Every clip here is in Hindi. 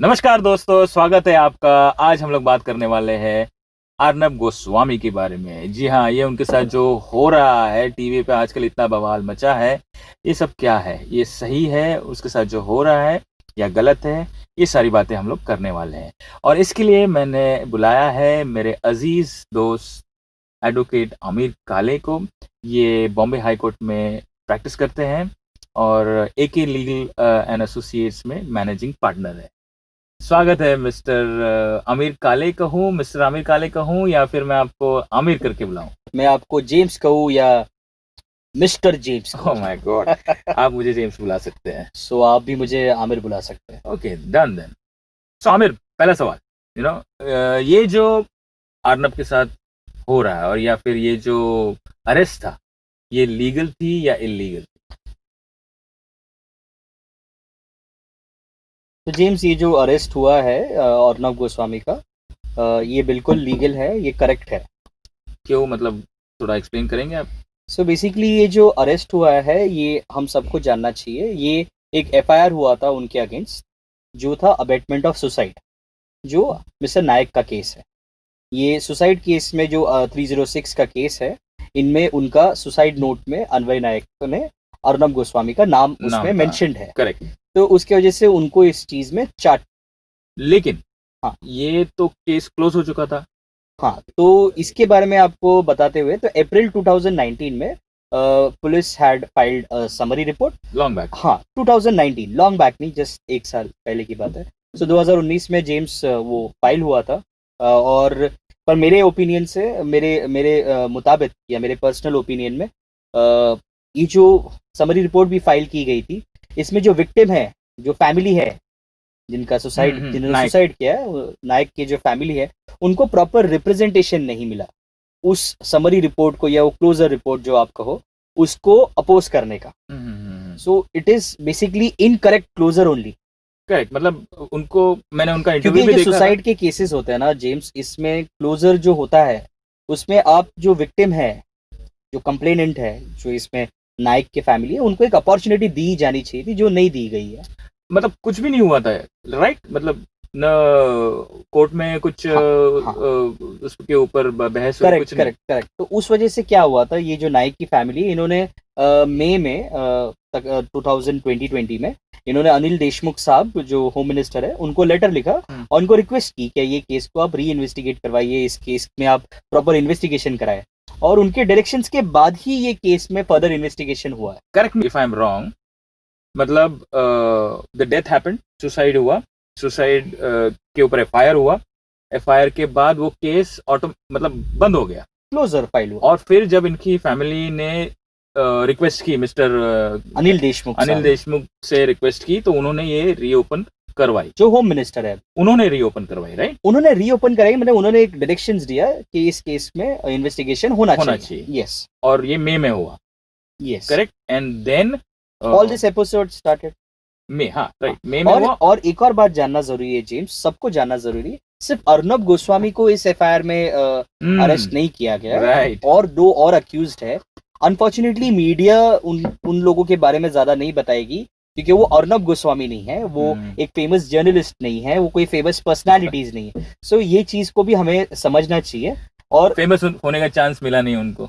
नमस्कार दोस्तों, स्वागत है आपका। आज हम लोग बात करने वाले हैं अर्नब गोस्वामी के बारे में। जी हाँ, ये उनके साथ जो हो रहा है, टीवी पे आजकल इतना बवाल मचा है, ये सब क्या है? ये सही है उसके साथ जो हो रहा है या गलत है? ये सारी बातें हम लोग करने वाले हैं और इसके लिए मैंने बुलाया है मेरे अजीज़ दोस्त एडवोकेट आमिर काले को। ये बॉम्बे हाई कोर्ट में प्रैक्टिस करते हैं और एके लीगल एंड एसोसिएट्स में मैनेजिंग पार्टनर है। स्वागत है मिस्टर आमिर काले कहूँ, मिस्टर आमिर काले कहूँ या फिर मैं आपको आमिर करके बुलाऊँ? मैं आपको जेम्स कहूँ या mister James oh my God! आप मुझे जेम्स बुला सकते हैं। सो आप भी मुझे आमिर बुला सकते हैं। Okay, done then. So Aamir, पहला सवाल, ये जो अर्नब के साथ हो रहा है और या फिर ये जो अरेस्ट था, ये लीगल थी या इल्लीगल? तो जेम्स, ये जो अरेस्ट हुआ है अर्नब गोस्वामी का, ये बिल्कुल लीगल है, ये करेक्ट है। क्यों, मतलब थोड़ा एक्सप्लेन करेंगे आप? सो बेसिकली ये जो अरेस्ट हुआ है, ये हम सबको जानना चाहिए। ये एक एफआईआर हुआ था उनके अगेंस्ट, जो था अबेटमेंट ऑफ सुसाइड, जो मिस्टर नायक का केस है। ये सुसाइड केस में जो 306 का केस है, इनमें उनका सुसाइड नोट में अन्वय नायक ने अर्नब गोस्वामी का नाम उसमें मेंशन्ड है। करेक्ट। तो उसके वजह से उनको इस चीज में चार्ज। लेकिन हाँ, ये तो केस क्लोज हो चुका था। हाँ, तो इसके बारे में आपको बताते हुए, तो अप्रैल 2019 में police had filed summary report. Long back. हाँ, 2019, लॉन्ग बैक नहीं, जस्ट एक साल पहले की बात है। सो 2019 में जेम्स वो फाइल हुआ था। और पर मेरे ओपिनियन से, मेरे मेरे मुताबिक या मेरे पर्सनल ओपिनियन में, ये जो समरी रिपोर्ट भी फाइल की गई थी, इसमें जो विक्टिम है, जो फैमिली है, जिनका जिन्होंने नायक। सुसाइड किया है, नायक की जो फैमिली है, उनको प्रॉपर रिप्रेजेंटेशन नहीं मिला उस समरी रिपोर्ट को, या वो क्लोजर रिपोर्ट जो आप कहो, उसको अपोज करने का। So it is basically incorrect closure only. Correct, मतलब उनको मैंने उनका क्योंकि इंटरव्यू भी जो देखा था। सुसाइड के केसेस होते हैं ना जेम्स, इसमें क्लोजर जो होता है, उसमें आप जो विक्टिम है, जो कंप्लेनेंट है, जो इसमें नायक के फैमिली है, उनको एक अपॉर्चुनिटी दी जानी चाहिए थी, जो नहीं दी गई है। मतलब कुछ भी नहीं हुआ था, राइट? मतलब न कोर्ट में कुछ हाँ। उसके ऊपर बहस हुई, करेक्ट कुछ नहीं। Correct correct. तो उस वजह से क्या हुआ था, ये जो नाइक की फैमिली, इन्होंने मई में 2020 में इन्होंने अनिल देशमुख साहब, जो होम मिनिस्टर है, उनको लेटर लिखा और उनको रिक्वेस्ट की कि ये केस को आप री इन्वेस्टिगेट करवाइए, इस केस में आप प्रॉपर इन्वेस्टिगेशन कराए। और उनके डायरेक्शंस के बाद ही ये केस में फर्दर इन्वेस्टिगेशन हुआ है। Correct me if I am wrong, मतलब द डेथ हैपेंड, सुसाइड हुआ, सुसाइड के ऊपर एफआईआर हुआ, एफआईआर के बाद वो केस मतलब बंद हो गया, क्लोजर फाइल हुआ। और फिर जब इनकी फैमिली ने रिक्वेस्ट की, मिस्टर अनिल देशमुख से रिक्वेस्ट की, तो उन्होंने ये रीओपन करवाई, जो होम मिनिस्टर है, उन्होंने रीओपन करवाई, राइट? उन्होंने रीओपन कराई, मतलब उन्होंने एक डायरेक्शंस दिया कि इस केस में इन्वेस्टिगेशन होना चाहिए। यस, और ये मई में हुआ। Yes, correct. And then all this episode started May. हाँ, राइट, मई में हुआ। और एक और बात जानना जरूरी है जेम्स, सबको जानना जरूरी है, सिर्फ अर्नब गोस्वामी को इस एफआईआर में अरेस्ट नहीं किया गया है, राइट। और दो और अक्यूज्ड है। अनफॉर्चुनेटली मीडिया उन लोगों के बारे में ज्यादा नहीं बताएगी, क्योंकि वो अर्नब गोस्वामी नहीं है, वो एक फेमस जर्नलिस्ट नहीं है, वो कोई फेमस पर्सनालिटीज नहीं है। सो ये चीज को भी हमें समझना चाहिए। और फेमस होने का चांस मिला नहीं उनको।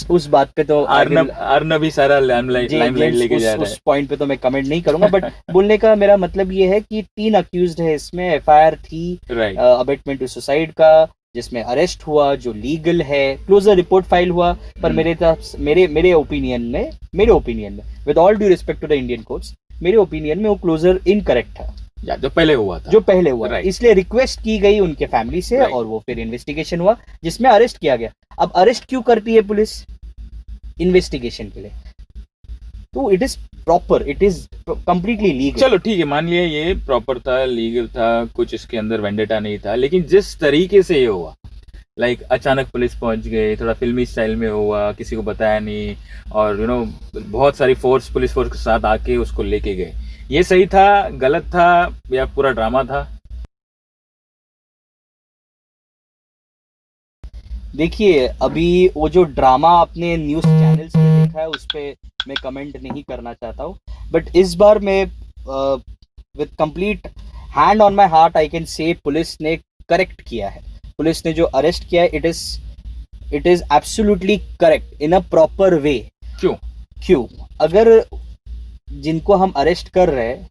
उस बात पे तो अर्नब ही सारा लाइमलाइट लेके जा रहा है। उस पॉइंट पे तो मैं कमेंट नहीं करूंगा, बट बोलने का मेरा मतलब ये है कि 3 अक्यूज्ड है इसमें। एफआईआर थी अबेटमेंट टू सुसाइड का, जिसमें अरेस्ट हुआ, जो लीगल है, क्लोजर रिपोर्ट फाइल हुआ। पर मेरे ओपिनियन में with all due respect to the Indian courts, मेरे ओपिनियन में वो क्लोजर इनकरेक्ट था, जो पहले हुआ था। इसलिए रिक्वेस्ट की गई उनके फैमिली से, और वो फिर इन्वेस्टिगेशन हुआ, जिसमें अरेस्ट किया गया। अब अरेस्ट क्यों करती है पुलिस? इन्वेस्टिगेशन के लिए। तो it is proper, it is completely legal. चलो ठीक है, मान लिया ये प्रॉपर था, लीगल था, कुछ इसके अंदर वेंडेटा नहीं था, लेकिन जिस तरीके से ये हुआ, लाइक अचानक पुलिस पहुंच गई, थोड़ा फिल्मी स्टाइल में हुआ, किसी को बताया नहीं, और बहुत सारी पुलिस फोर्स के साथ आके उसको लेके गए, ये सही था, गलत था, या पूरा ड्रामा था? देखिए, अभी वो जो ड्रामा आपने न्यूज़ चैनल्स पे देखा है, उस पे मैं कमेंट नहीं करना चाहता हूँ। बट इस बार मैं with complete hand on my heart I can say police ने करेक्ट किया है। पुलिस ने जो अरेस्ट किया है, it is absolutely correct in a proper way. क्यों? क्यों? अगर जिनको हम अरेस्ट कर रहे हैं,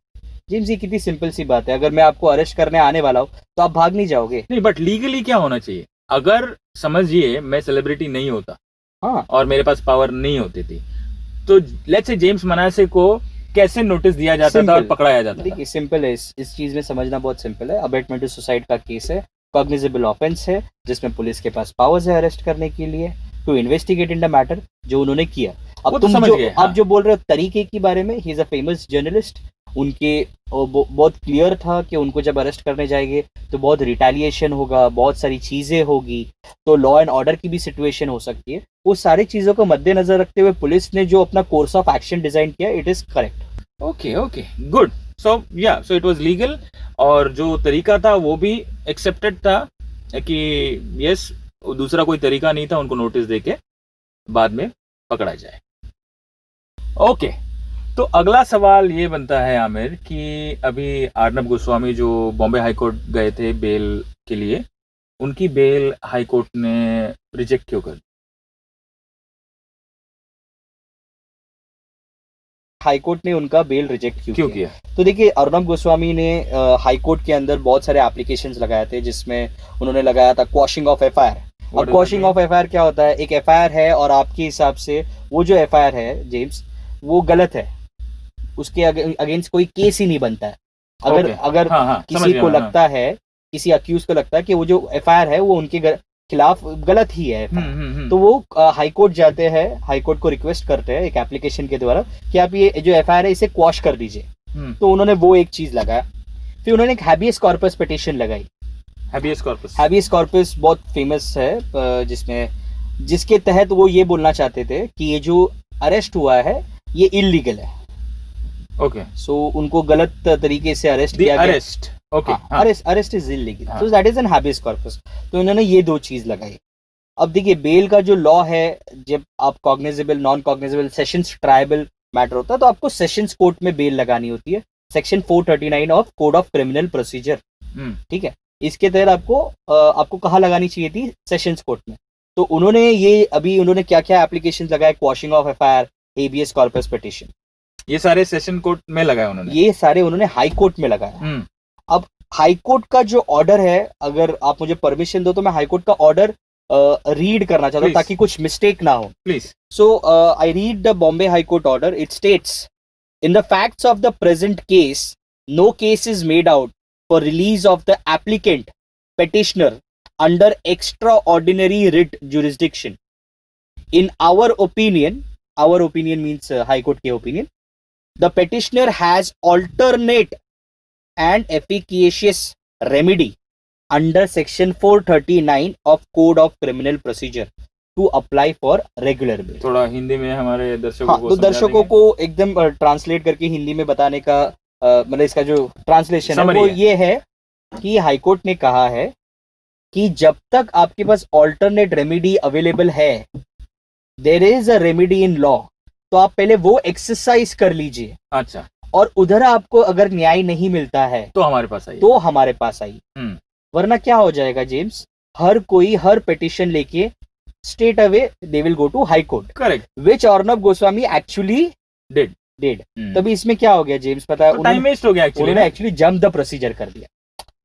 जेम्स, ये कितनी सिंपल सी बात है। अगर मैं आपको अरेस्ट करने आने वाला हूँ, तो आप भाग नहीं जाओगे। नहीं, बट लीगली क्या होना चाहिए? अगर समझिए मैं सेलिब्रिटी नहीं होता हाँ, और मेरे पास पावर नहीं होती थी, तो लेट्स से जेम्स मनासे को कैसे नोटिस दिया जाता था और सिंपल। पकड़ाया जाता था? देखिए, सिंपल है, इस चीज में समझना बहुत सिंपल है। अबेटमेंट टू सुसाइड का केस है, कॉग्निजेबल ऑफेंस है, जिसमें पुलिस के पास पावर्स है अरेस्ट करने के लिए, to investigate in the matter, जो उन्होंने किया। वो अब तो तुम समझ जो गए, आप हाँ। जो बोल रहे हो तरीके के बारे में, he is a famous journalist. उनके बहुत क्लियर था कि उनको जब अरेस्ट करने जाएंगे तो बहुत रिटेलिएशन होगा, बहुत सारी चीजें होगी, तो लॉ एंड ऑर्डर की भी सिचुएशन हो सकती है। वो सारी चीजों को मद्देनजर रखते हुए पुलिस ने जो अपना कोर्स ऑफ एक्शन डिजाइन किया, it is correct. Okay, okay, good. So yeah, so it was legal, और जो तरीका था वो भी एक्सेप्टेड था कि यस, दूसरा कोई तरीका नहीं था उनको नोटिस देके बाद में पकड़ा जाए। ओके, तो अगला सवाल ये बनता है आमिर कि अभी अर्नब गोस्वामी जो बॉम्बे हाई कोर्ट गए थे बेल के लिए, उनकी बेल हाई कोर्ट ने रिजेक्ट क्यों कर दी? हाई कोर्ट ने उनका बेल रिजेक्ट क्यों किया? तो देखिए, अर्नब गोस्वामी ने हाई कोर्ट के अंदर बहुत सारे एप्लीकेशंस लगाए थे, जिसमें उन्होंने लगाया था क्वॉशिंग ऑफ एफआईआर। What अब does क्वॉशिंग that ऑफ एफआईआर क्या होता है? एक एफआईआर है और आपके हिसाब से वो जो एफआईआर है जेम्स, वो गलत है, उसके अगेंस्ट कोई केस ही नहीं बनता है। अगर Okay. अगर हाँ, हाँ, समझ किसी गया को मैं, लगता है, किसी अक्यूज को लगता है कि वो जो एफआईआर है वो उनके खिलाफ गलत ही है, तो वो हाई कोर्ट जाते हैं, हाई कोर्ट को रिक्वेस्ट करते हैं एक एप्लीकेशन के द्वारा कि आप ये जो एफआईआर है इसे क्वॉश कर दीजिए। तो उन्होंने वो एक चीज लगाया। फिर उन्होंने एक हैबियस कॉर्पस पिटीशन लगाई। Habeas corpus. हैबियस कॉर्पस बहुत फेमस है, जिसमें जिसके तहत वो ये बोलना चाहते थे कि ये जो अरेस्ट हुआ है ये इलीगल है। ओके, सो उनको गलत तरीके से अरेस्ट द किया गया। अरेस्ट। ओके, हाँ, अरेस्ट इज इलीगल, हाँ। So that is an habeas corpus. तो इन्होंने ये दो चीज लगाई। अब देखिए, बेल का जो लॉ है, जब आप cognizable, non cognizable, sessions tribal matter होता है, तो आपको सेशंस कोर्ट में बेल लगानी होती है, section 439 of code of criminal procedure. ठीक है, इसके तहत आपको कहाँ लगानी चाहिए थी? सेशंस कोर्ट में। तो उन्होंने क्या क्या एप्लीकेशन लगाए? Quashing of FIR, habeas corpus petition, ये सारे सेशन कोर्ट में लगाए उन्होंने। ये सारे उन्होंने हाई कोर्ट में लगाया। अब हाई कोर्ट का जो ऑर्डर है, अगर आप मुझे परमिशन दो तो मैं हाई कोर्ट का ऑर्डर रीड करना चाहता हूँ, Please. ताकि कुछ मिस्टेक ना हो। Please. So I read the Bombay High Court order. It states, in the facts of the present case, no case is made out for release of the applicant petitioner under extraordinary writ jurisdiction. In our opinion means High Court के opinion, the petitioner has alternate and efficacious remedy under section 439 of Code of Criminal Procedure to apply for regular bail. थोड़ा हिंदी में हमारे दर्शकों हाँ, को तो समझा दर्शकों देंगे? को एकदम ट्रांसलेट करके हिंदी में बताने का मतलब इसका जो ट्रांसलेशन है Summary वो है। ये है कि हाईकोर्ट ने कहा है कि जब तक आपके पास ऑल्टरनेट रेमेडी अवेलेबल है, there is a remedy in law, तो आप पहले वो एक्सरसाइज कर लीजिए। अच्छा, और उधर आपको अगर न्याय नहीं मिलता है तो हमारे पास आई। तो हमारे पास आई। वरना क्या हो जाएगा जेम्स, हर पिटीशन लेके straight away they will go to high court, correct, which Arnab Goswami actually Did. did. तभी इसमें क्या हो गया जेम्स, पता है? तो टाइम वेस्ट हो गया एक्चुअली। उन्होंने एक्चुअली जंप द प्रोसीजर कर दिया।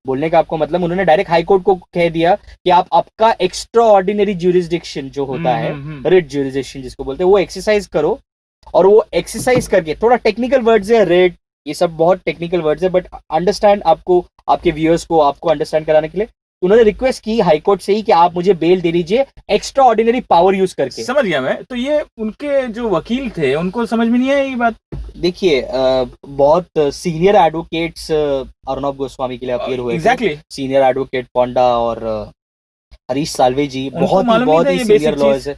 बोलने का आपको मतलब, उन्होंने डायरेक्ट हाई कोर्ट को कह दिया कि आपका एक्स्ट्रा ऑर्डिनरी ज्यूरिसडिक्शन जो होता है, रिट ज्यूरिसडिक्शन जिसको बोलते हैं, वो एक्सरसाइज करो। और वो एक्सरसाइज करके, थोड़ा टेक्निकल वर्ड्स है रिट, ये सब बहुत टेक्निकल वर्ड्स है, बट अंडरस्टैंड आपको, आपके व्यूअर्स को, आपको अंडरस्टैंड कराने के लिए उन्होंने रिक्वेस्ट की हाईकोर्ट से ही कि आप मुझे बेल दे दीजिए एक्स्ट्रा ऑर्डिनरी पावर यूज करके। समझ गया मैं। तो ये उनके जो वकील थे उनको समझ में नहीं आई ये बात? देखिए, बहुत सीनियर एडवोकेट्स अर्नब गोस्वामी के लिए अपीयर हुए। एग्जैक्टली। सीनियर एडवोकेट पोंडा और हरीश साल्वे जी उनको बहुत मालूम नहीं था ही ये सीनियर basic लॉयर्स है,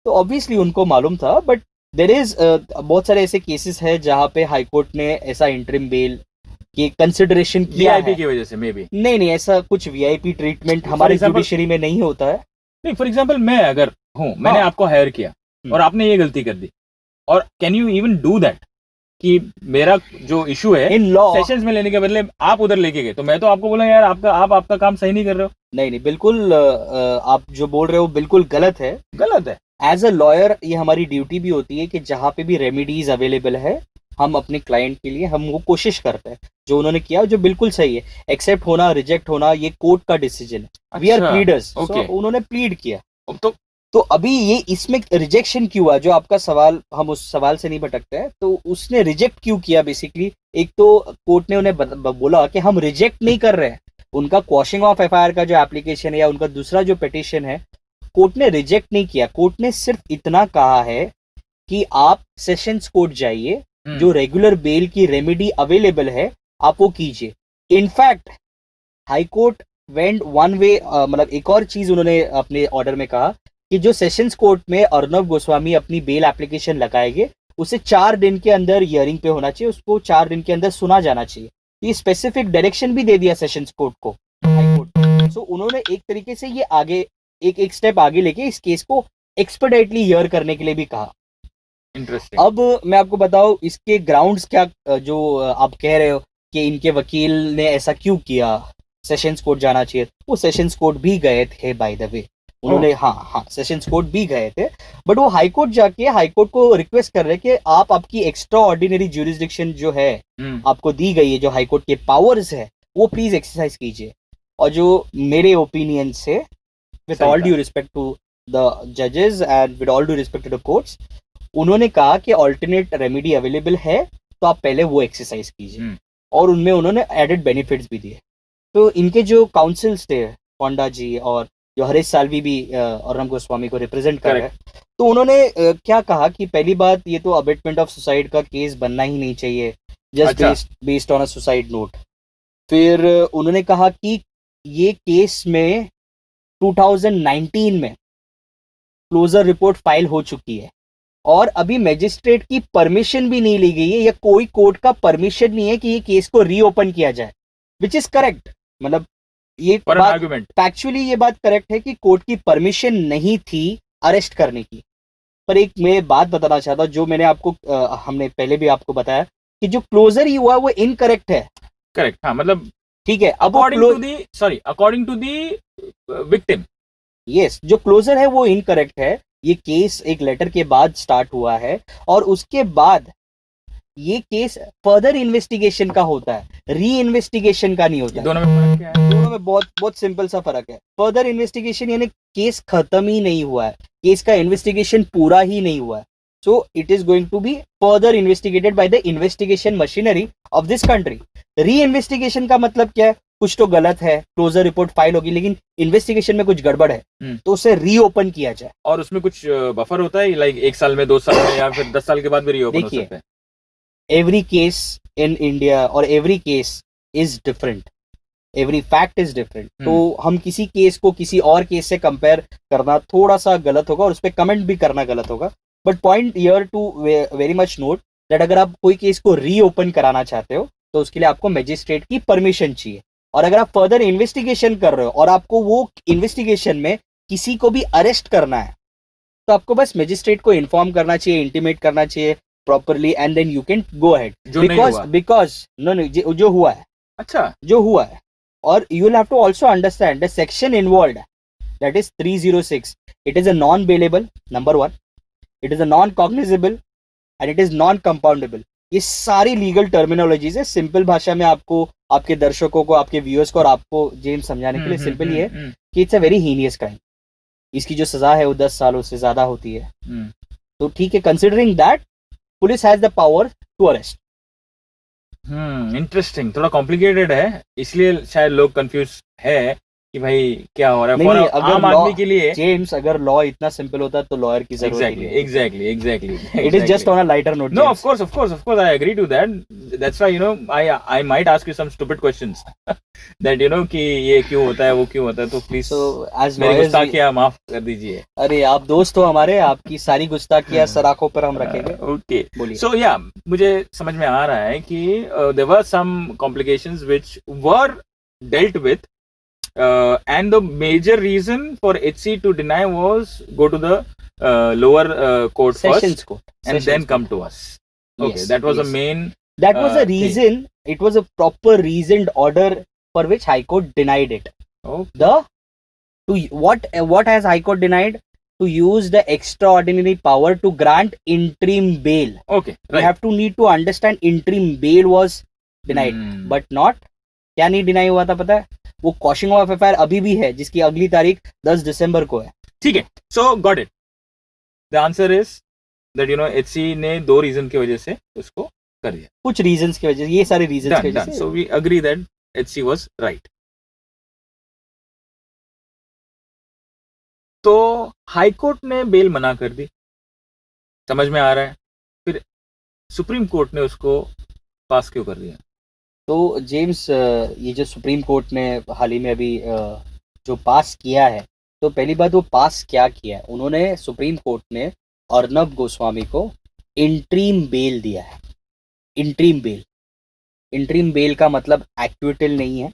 तो ऑब्वियसली उनको मालूम था। बट देयर इज बहुत सारे ऐसे केसेस है जहाँ पे हाईकोर्ट ने ऐसा इंटरिम बेल की कंसिडरेशन किया वीआईपी है। की वजह से मे बी। नहीं, ऐसा कुछ वीआईपी ट्रीटमेंट हमारे example- जुडिशरी में नहीं होता है। नहीं, फॉर एग्जांपल मैं अगर हूँ, मैंने हाँ। आपको हायर किया और आपने ये गलती कर दी, और can you even do that कि मेरा जो इशू है इन लॉ सेशंस में लेने के बदले आप उधर लेके गए, तो मैं तो आपको बोला यार आपका काम सही नहीं कर रहे हो। नहीं बिल्कुल आप जो बोल रहे हो बिल्कुल गलत है। गलत है। एज अ लॉयर ये हमारी ड्यूटी भी होती है कि जहाँ पे भी रेमेडीज अवेलेबल है हम अपने क्लाइंट के लिए हम वो कोशिश करते हैं। जो उन्होंने किया जो बिल्कुल सही है। एक्सेप्ट होना रिजेक्ट होना ये कोर्ट का डिसीजन है। वी आर अच्छा, प्लीडर्स। okay. उन्होंने प्लीड किया। तो अभी ये इसमें रिजेक्शन क्यों हुआ, जो आपका सवाल, हम उस सवाल से नहीं भटकते हैं। तो उसने रिजेक्ट क्यों किया बेसिकली, एक तो कोर्ट ने उन्हें बोला कि हम रिजेक्ट नहीं कर रहे हैं उनका क्वॉशिंग ऑफ एफआईआर का जो एप्लीकेशन है या उनका दूसरा जो पिटीशन है, कोर्ट ने रिजेक्ट नहीं किया। कोर्ट ने सिर्फ इतना कहा है कि आप सेशंस कोर्ट जाइए, जो रेगुलर बेल की रेमेडी अवेलेबल है आप वो कीजिए। In fact high court went one way, मतलब एक और चीज उन्होंने अपने ऑर्डर में कहा कि जो सेशंस कोर्ट में अर्नब गोस्वामी अपनी बेल एप्लीकेशन लगाएंगे उसे 4 दिन के अंदर हियरिंग पे होना चाहिए, उसको 4 दिन के अंदर सुना जाना चाहिए। ये स्पेसिफिक डायरेक्शन भी दे दिया सेशंस कोर्ट को, हाई कोर्ट। सो उन्होंने एक तरीके से ये आगे एक स्टेप आगे लेके इस केस को एक्सपर्टाइटली हियर करने के लिए भी कहा। इंटरेस्टिंग। अब मैं आपको बताऊं इसके ग्राउंड्स क्या, जो आप कह रहे हो कि इनके वकील ने ऐसा क्यों किया, सेशंस कोर्ट जाना चाहिए। वो सेशंस कोर्ट भी गए थे बाय द वे, उन्होंने हाँ सेशंस कोर्ट भी गए थे, बट वो हाई कोर्ट जाके हाई कोर्ट को रिक्वेस्ट कर रहे कि आप आपकी एक्स्ट्रा ऑर्डिनरी ज्यूरिसडिक्शन जो है आपको दी गई है, जो हाई कोर्ट के पावर्स है वो प्लीज एक्सरसाइज कीजिए। और जो मेरे ओपिनियन से, with all due respect to the जजेस and with all due respect to the courts, उन्होंने कहा कि ऑल्टरनेट रेमेडी अवेलेबल है तो आप पहले वो एक्सरसाइज कीजिए। और उनमें उन्होंने एडेड बेनिफिट्स भी दिए। तो इनके जो काउंसिल्स थे, पोंडा जी और जो हरीश साल्वी भी अर्नब गोस्वामी को रिप्रेजेंट कर रहे हैं, तो उन्होंने क्या कहा कि पहली बात ये तो अबेटमेंट ऑफ सुसाइड का केस बनना ही नहीं चाहिए, just based on a suicide note. फिर उन्होंने कहा कि ये केस में 2019 में क्लोजर रिपोर्ट फाइल हो चुकी है और अभी मैजिस्ट्रेट की परमिशन भी नहीं ली गई है या कोई कोर्ट का परमिशन नहीं है कि ये केस को रीओपन किया जाए, विच इज करेक्ट। मतलब ये बात फैक्चुअली ये बात करेक्ट है कि कोर्ट की परमिशन नहीं थी अरेस्ट करने की। पर एक मैं बात बताना चाहता हूं, जो मैंने आपको हमने पहले भी आपको बताया कि जो क्लोजर ही हुआ वो इनकरेक्ट है। करेक्ट, हाँ, मतलब ठीक है। अब according to the victim, yes, जो क्लोजर है वो इनकरेक्ट है। ये केस एक लेटर के बाद स्टार्ट हुआ है और उसके बाद ये केस फर्दर इन्वेस्टिगेशन का होता है, री इन्वेस्टिगेशन का नहीं होता। दोनों में फर्क क्या है? दोनों में बहुत बहुत सिंपल सा फर्क है। फर्दर इन्वेस्टिगेशन यानी केस खत्म ही नहीं हुआ है, केस का इन्वेस्टिगेशन पूरा ही नहीं हुआ है। So it is going to be further investigated by the investigation machinery of this country. Reinvestigation का मतलब क्या है, कुछ तो गलत है, क्लोजर रिपोर्ट फाइल होगी लेकिन इन्वेस्टिगेशन में कुछ गड़बड़ है तो उसे रीओपन किया जाए। और उसमें कुछ बफर होता है, लाइक 1 साल में, 2 साल में, या फिर 10 साल के बाद भी रीओपन हो सकता है? एवरी केस इन इंडिया और every case is different, every fact is different. तो हम किसी केस को किसी और केस से कंपेयर करना थोड़ा सा गलत होगा और उस पर कमेंट भी करना गलत होगा। But point here to very much note that अगर आप कोई केस को रीओपन कराना चाहते हो तो उसके लिए आपको मजिस्ट्रेट की परमिशन चाहिए। और अगर आप फर्दर इन्वेस्टिगेशन कर रहे हो और आपको वो इन्वेस्टिगेशन में किसी को भी अरेस्ट करना है तो आपको बस मजिस्ट्रेट को इन्फॉर्म करना चाहिए, इंटीमेट करना चाहिए properly, and then you can go ahead. Because no जो हुआ है, अच्छा जो हुआ है, और you will have to also understand the section involved, that is 306। It is a non bailable, number 1, it is a non cognizable and it is non compoundable. ये सारी लीगल टर्मिनोलॉजीज है। सिंपल भाषा में आपको, आपके दर्शकों को, आपके व्यूअर्स को और आपको जेम्स समझाने के लिए सिंपल ये है कि it's a very heinous crime. इसकी जो सजा है वो 10 सालों से ज्यादा होती है। तो ठीक है, considering that police has the power to arrest. Interesting, थोड़ा कॉम्प्लिकेटेड है, इसलिए शायद लोग कंफ्यूज है कि भाई क्या हो रहा है। नहीं, अगर आम आदमी के लिए जेम्स, अगर लॉ इतना सिंपल होता तो लॉयर की जरूरत ही नहीं। Exactly it is just on a lighter note. No, of course I agree to that. That's why I might ask you some stupid questions that कि ये क्यों होता है, वो क्यों होता है। तो प्लीज मेरी गुस्ताखियां माफ कर दीजिए। अरे आप दोस्त हो हमारे, आपकी सारी गुस्ताखियां सर आंखों पर हम रखेंगे। ओके, बोलिए। सो या मुझे समझ में आ रहा है कि there were some complications which were dealt with and the major reason for HC to deny was go to the lower court Sessions first court. and Sessions then come court. to us. Okay, Yes, that was a yes. main That was a thing. reason. It was a proper reasoned order for which High Court denied it. Okay. What has High Court denied? To use the extraordinary power to grant interim bail. Okay, You right. have to need to understand interim bail was denied, Hmm. but not. क्या नहीं डिनाई हुआ था पता है? वो कॉशिंग ऑफ एफआईआर अभी भी है, जिसकी अगली तारीख 10 दिसंबर को है. ठीक है. So got it. The answer is that HC ने 2 रीजन की वजह से उसको कर दिया. कुछ रीजंस की वजह से, ये सारे रीजंस की Done, वजह done. से. So we agree that HC was right. तो हाई कोर्ट ने बेल मना कर दी, समझ में आ रहा है. फिर सुप्रीम कोर्ट ने उसको पास क्यों कर दिया? तो जेम्स, ये जो सुप्रीम कोर्ट ने हाल ही में अभी जो पास किया है, तो पहली बात वो पास क्या किया है, उन्होंने सुप्रीम कोर्ट ने अर्नब गोस्वामी को इंट्रीम बेल दिया है. Interim bell. इंट्रीम बेल का मतलब एक्विटल नहीं है,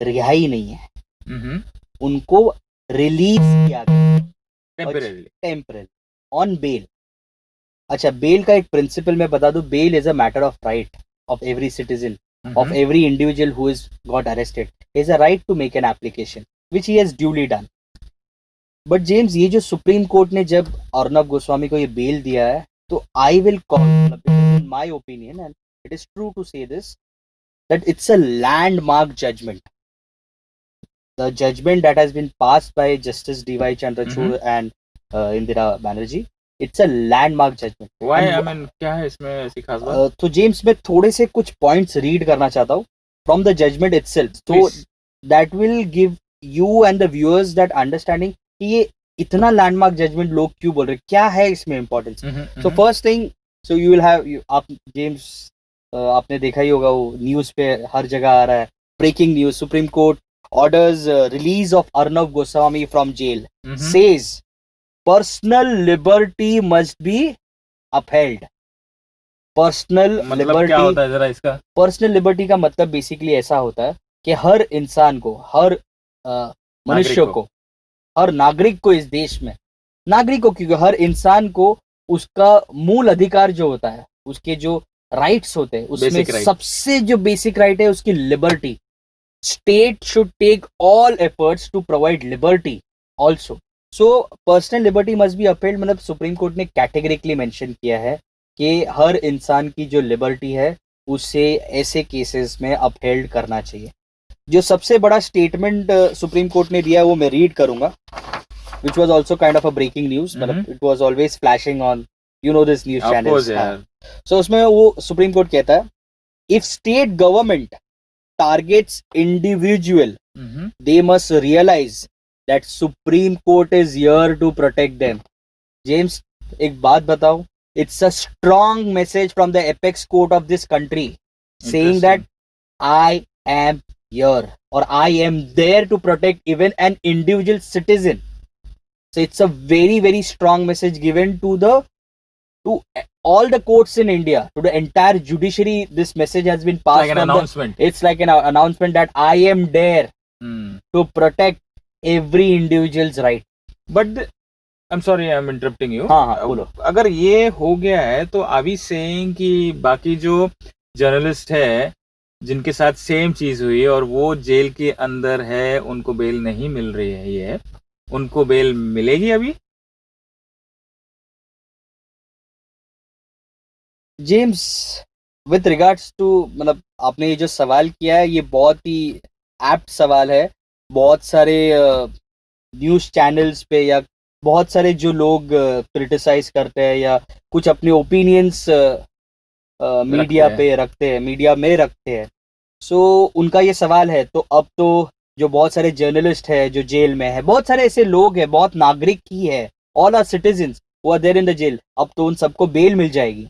रिहाई नहीं है. हम्म. उनको रिलीज किया गया टेम्परेरी. Temporary on bail. अच्छा, बेल का एक प्रिंसिपल मैं बता दूं. Bail is a matter of right of every citizen, of every individual who is got arrested. He has a right to make an application, which he has duly done. But James, ये जो सुप्रीम कोर्ट ने जब अर्नब गोस्वामी को ये बेल दिया है, तो I will call, in my opinion, and it is true to say this, that it's a landmark judgment. The judgment that has been passed by Justice D.Y. Chandrachud and Indira Banerjee, it's a landmark judgment. Why? And I mean, क्या है इसमें ऐसी खास बात? तो जेम्स, मैं थोड़े से कुछ पॉइंट्स रीड करना चाहता हूँ फ्रॉम द जजमेंट इटसेल्फ, तो that will give you and the viewers that understanding कि ये इतना लैंडमार्क जजमेंट लोग क्यों बोल रहे हैं, क्या है इसमें importance. So first thing, so you will have, आप जेम्स आपने देखा ही होगा, वो न्यूज पे हर जगह आ रहा है, breaking news. Supreme court orders release of Arnab Goswami from jail. Says personal liberty must be upheld. Personal मतलब क्या होता है जरा इसका? पर्सनल लिबर्टी का मतलब बेसिकली ऐसा होता है कि हर इंसान को, हर मनुष्य को, हर नागरिक को इस देश में, नागरिक को, क्योंकि हर इंसान को उसका मूल अधिकार जो होता है, उसके जो राइट्स होते हैं, उसमें सबसे जो बेसिक राइट है उसकी liberty. State should take all efforts to provide liberty also. So personal liberty must be upheld. मतलब सुप्रीम कोर्ट ने कैटेगरिकली मेंशन किया है कि हर इंसान की जो लिबर्टी है उसे ऐसे केसेस में अपहेल्ड करना चाहिए. जो सबसे बड़ा स्टेटमेंट सुप्रीम कोर्ट ने दिया है वो मैं रीड करूंगा, which was also kind of a breaking news. मतलब it was always flashing on, this news channels. So उसमें वो सुप्रीम कोर्ट कहता है, if state government targets individual, they must realize that Supreme Court is here to protect them. James, एक बात बताओ, it's a strong message from the apex court of this country saying that I am here or I am there to protect even an individual citizen. So it's a very, very strong message given to all the courts in India, to the entire judiciary. This message has been passed. Like an announcement. It's like an announcement that I am there to protect every individual's right. But I'm sorry, I'm interrupting you. हाँ बोलो. अगर ये हो गया है तो are we saying कि बाकी जो जर्नलिस्ट है जिनके साथ सेम चीज हुई और वो जेल के अंदर है, उनको बेल नहीं मिल रही है, उनको बेल मिलेगी अभी? जेम्स, विथ रिगार्ड्स टू, मतलब आपने ये जो सवाल किया है ये बहुत ही एप्ट सवाल है. बहुत सारे न्यूज़ चैनल्स पे या बहुत सारे जो लोग क्रिटिसाइज करते हैं या कुछ अपने ओपिनियंस मीडिया पे रखते हैं, मीडिया में रखते हैं, सो उनका ये सवाल है. तो अब तो जो बहुत सारे जर्नलिस्ट है जो जेल में है, बहुत सारे ऐसे लोग हैं, बहुत नागरिक ही है, all are citizens who are there in the jail, अब तो उन सबको बेल मिल जाएगी.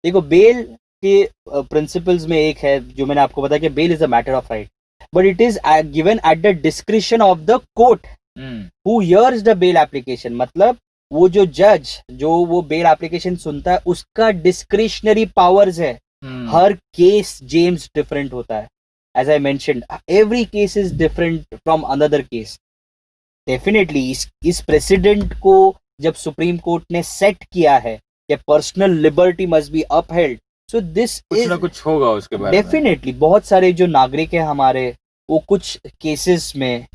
देखो, बेल के प्रिंसिपल्स में एक है जो मैंने आपको बताया कि bail is a matter of right, but it is given at the discretion of the court who hears the bail application. मतलब वो जो जज जो वो बेल एप्लीकेशन सुनता है उसका डिस्क्रिशनरी पावर्स है. हर केस जेम्स डिफरेंट होता है. as I mentioned, every case is different from another case. Definitely इस प्रेसिडेंट को जब सुप्रीम कोर्ट ने सेट किया है कि personal liberty must be upheld, so this कुछ इज ना कुछ होगा उसके बारे में। डेफिनेटली बहुत सारे जो नागरिक है हमारे, वो कुछ केसेस में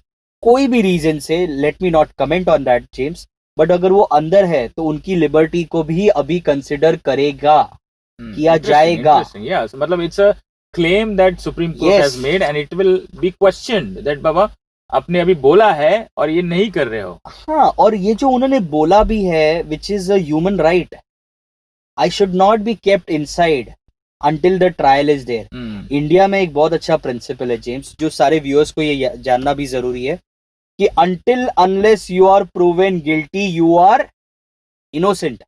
कोई भी रीजन से, let me not comment on that James, but अगर वो अंदर है तो उनकी लिबर्टी को भी अभी कंसिडर करेगा, किया जाएगा। Yeah, so मतलब it's a claim that Supreme Court Yes. has made and it will be questioned that बाबा आपने अभी बोला है और ये नहीं कर रहे हो। हाँ, और ये जो उन्होंने बोला भी है, which is a human right, I should not be kept inside until the trial is there. India में एक बहुत अच्छा प्रिंसिपल है जेम्स, जो सारे व्यूअर्स को ये जानना भी जरूरी है कि until unless you are proven guilty you are innocent.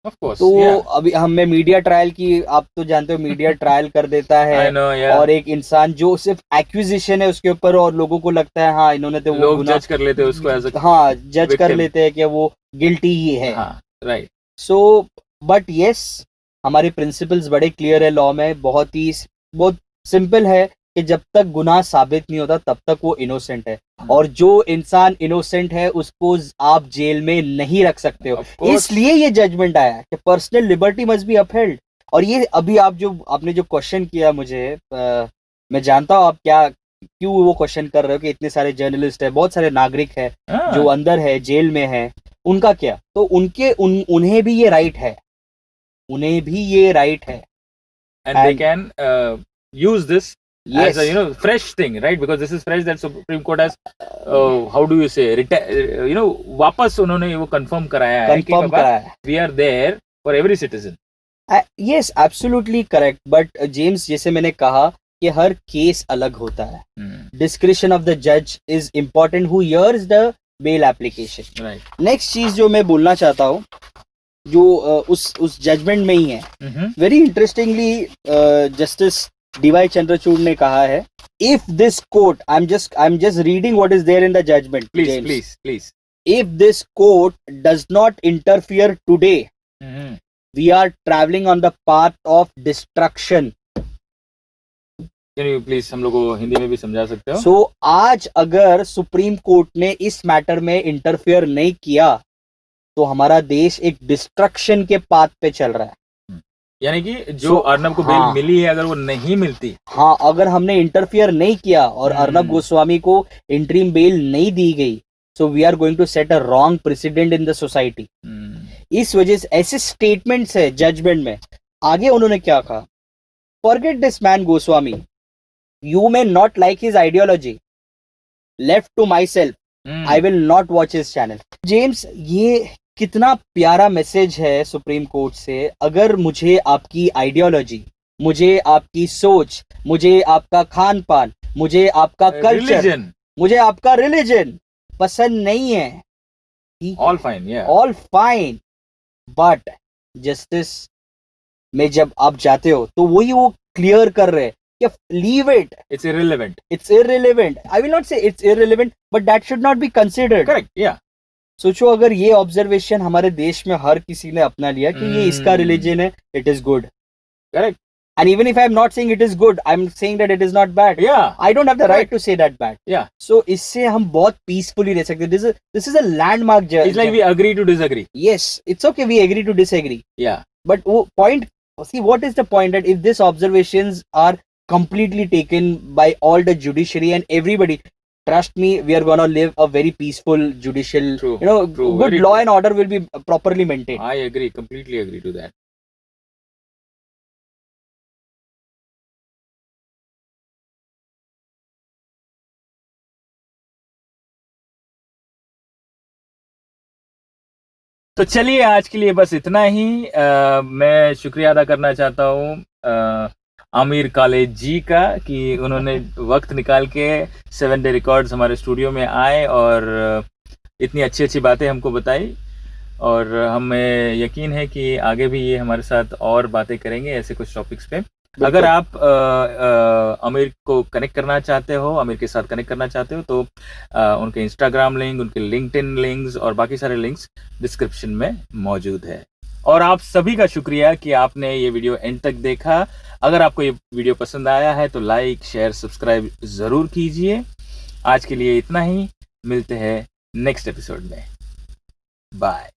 Of course, तो yeah. अभी हमें मीडिया ट्रायल की, आप तो जानते हो मीडिया ट्रायल कर देता है I know, yeah. और एक इंसान जो सिर्फ एक्विजिशन है उसके ऊपर, और लोगों को लगता है हाँ इन्होंने तो वो लोग गुनाह, जज कर लेते हैं उसको एज हाँ जज कर victim. लेते हैं कि वो गिल्टी ही है। हाँ, राइट। सो बट यस, हमारे प्रिंसिपल्स बड़े क्लियर है लॉ में, बहुत सिंपल है कि जब तक गुनाह साबित नहीं होता तब तक वो इनोसेंट है, और जो इंसान इनोसेंट है उसको आप जेल में नहीं रख सकते हो। Of course. इसलिए ये जजमेंट आया कि personal liberty must be upheld. और ये अभी आपने जो क्वेश्चन किया मुझे, मैं जानता हूँ आप क्यों वो क्वेश्चन कर रहे हो कि इतने सारे जर्नलिस्ट है, बहुत सारे नागरिक है जो अंदर है, जेल में है, उनका क्या? तो उन्हें भी ये राइट है, उन्हें भी ये राइट है, and they can use this Yes. as a fresh thing, right? Because this is fresh that Supreme Court has how do you say वापस उन्होंने वो कंफर्म कराया है कि कंफर्म कराया है। we are there for every citizen. Yes, absolutely correct, but James जैसे मैंने कहा कि हर केस अलग होता है, डिस्क्रिशन ऑफ द जज is important who hears the bail application. Right. Next चीज जो मैं बोलना चाहता हूँ, जो उस जजमेंट में ही है, very interestingly justice DY Chandrachud ने कहा है, if this court, I am just reading what is there in the judgment, Please. if this court does not interfere today, we are traveling on the path of destruction. Can you please हम लोग को हिंदी में भी समझा सकते हो? So आज अगर सुप्रीम कोर्ट ने इस मैटर में इंटरफेयर नहीं किया तो हमारा देश एक डिस्ट्रक्शन के पाथ पे चल रहा है। यानी कि जो अर्नब को बेल मिली है, अगर वो नहीं मिलती, हाँ, अगर हमने इंटरफियर नहीं किया और अर्नब गोस्वामी को इंटरिम बेल नहीं दी गई, so we are going to set a wrong precedent in the society. इस वजह से ऐसे स्टेटमेंट्स है जजमेंट में। आगे उन्होंने क्या कहा, forget this man Goswami, you may not like his ideology, left to myself, I will not watch his channel. James, ये कितना प्यारा मैसेज है सुप्रीम कोर्ट से। अगर मुझे आपकी आइडियोलॉजी, मुझे आपकी सोच, मुझे आपका खान पान, मुझे आपका कल्चर, मुझे आपका रिलीजन पसंद नहीं है, all fine, all fine, but justice में जब आप जाते हो तो वही वो क्लियर कर रहे हैं कि leave it, it's irrelevant, I will not say it's irrelevant, but that should not be considered. Correct, yeah. सोचो अगर ये ऑब्जर्वेशन हमारे देश में हर किसी ने अपना लिया कि ये इसका रिलीजन है, it is good, correct, and even if I'm not saying it is good, I'm saying that it is not bad. Yeah, I don't have the right to say that bad. Yeah. So इससे हम बहुत peacefully रह सकते हैं। This is a landmark journey. It's like we agree to disagree. Yes, it's okay, we agree to disagree. Yeah. But what is the point that if these observations are completely taken by all the judiciary and everybody, trust me, we are gonna live a very peaceful judicial, True. Good law and order will be properly maintained. I agree, completely agree to that. तो चलिए आज के लिए बस इतना ही। मैं शुक्रिया अदा करना चाहता हूँ आमिर कॉलेज जी का कि उन्होंने वक्त निकाल के 7 डे रिकॉर्ड्स हमारे स्टूडियो में आए और इतनी अच्छी अच्छी बातें हमको बताई, और हमें यकीन है कि आगे भी ये हमारे साथ और बातें करेंगे ऐसे कुछ टॉपिक्स पे। अगर आप आमिर को कनेक्ट करना चाहते हो, आमिर के साथ कनेक्ट करना चाहते हो, तो उनके इंस्टाग्राम लिंक, उनके लिंक्डइन लिंक्स और बाकी सारे लिंक्स डिस्क्रिप्शन में मौजूद है। और आप सभी का शुक्रिया कि आपने ये वीडियो एंड तक देखा। अगर आपको ये वीडियो पसंद आया है तो लाइक शेयर सब्सक्राइब ज़रूर कीजिए। आज के लिए इतना ही, मिलते हैं नेक्स्ट एपिसोड में। बाय।